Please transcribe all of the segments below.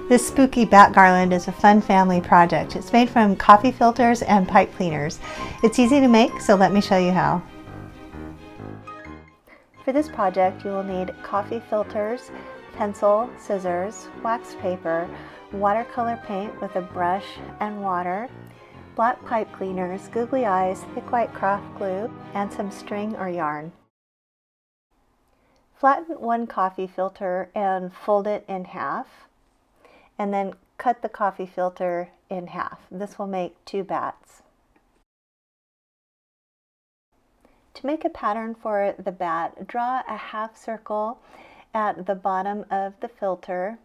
This spooky bat garland is a fun family project. It's made from coffee filters and pipe cleaners. It's easy to make, so let me show you how. For this project, you will need coffee filters, pencil, scissors, wax paper, watercolor paint with a brush and water, black pipe cleaners, googly eyes, thick white craft glue, and some string or yarn. Flatten one coffee filter and fold it in half, and then cut the coffee filter in half. This will make 2 bats. To make a pattern for the bat, draw a half circle at the bottom of the filter,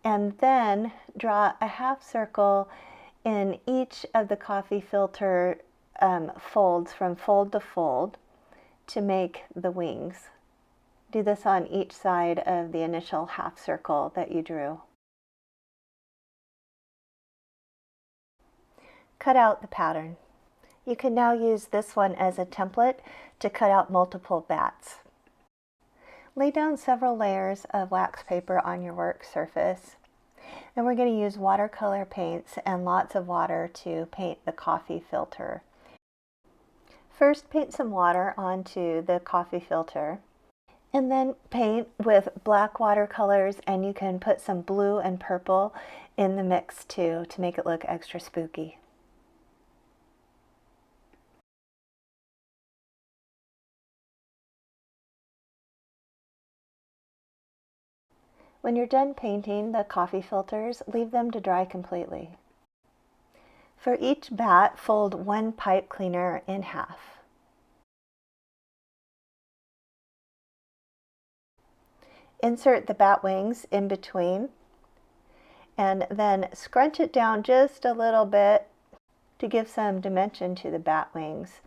and then draw a half circle in each of the coffee filter folds from fold to fold to make the wings. Do this on each side of the initial half circle that you drew. Cut out the pattern. You can now use this one as a template to cut out multiple bats. Lay down several layers of wax paper on your work surface. And we're going to use watercolor paints and lots of water to paint the coffee filter. First, paint some water onto the coffee filter. And then paint with black watercolors, and you can put some blue and purple in the mix too to make it look extra spooky. When you're done painting the coffee filters, leave them to dry completely. For each bat, fold one pipe cleaner in half. Insert the bat wings in between, and then scrunch it down just a little bit to give some dimension to the bat wings.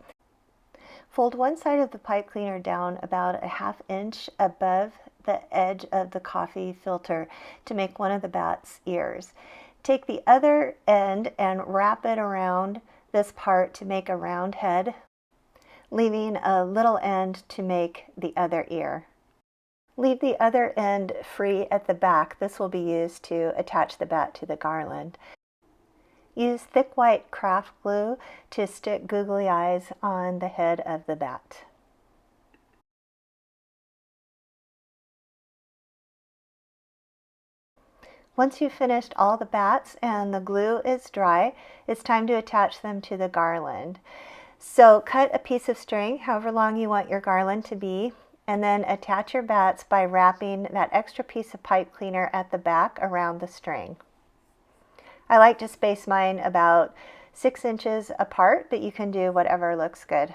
Fold one side of the pipe cleaner down about a ½ inch above the edge of the coffee filter to make one of the bat's ears. Take the other end and wrap it around this part to make a round head, leaving a little end to make the other ear. Leave the other end free at the back. This will be used to attach the bat to the garland. Use thick white craft glue to stick googly eyes on the head of the bat. Once you've finished all the bats and the glue is dry, it's time to attach them to the garland. So cut a piece of string, however long you want your garland to be, and then attach your bats by wrapping that extra piece of pipe cleaner at the back around the string. I like to space mine about 6 inches apart, but you can do whatever looks good.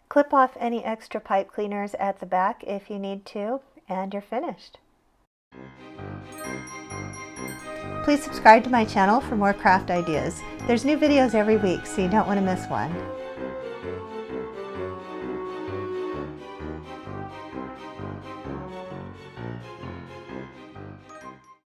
Clip off any extra pipe cleaners at the back if you need to, and you're finished. Please subscribe to my channel for more craft ideas. There's new videos every week, so you don't want to miss one.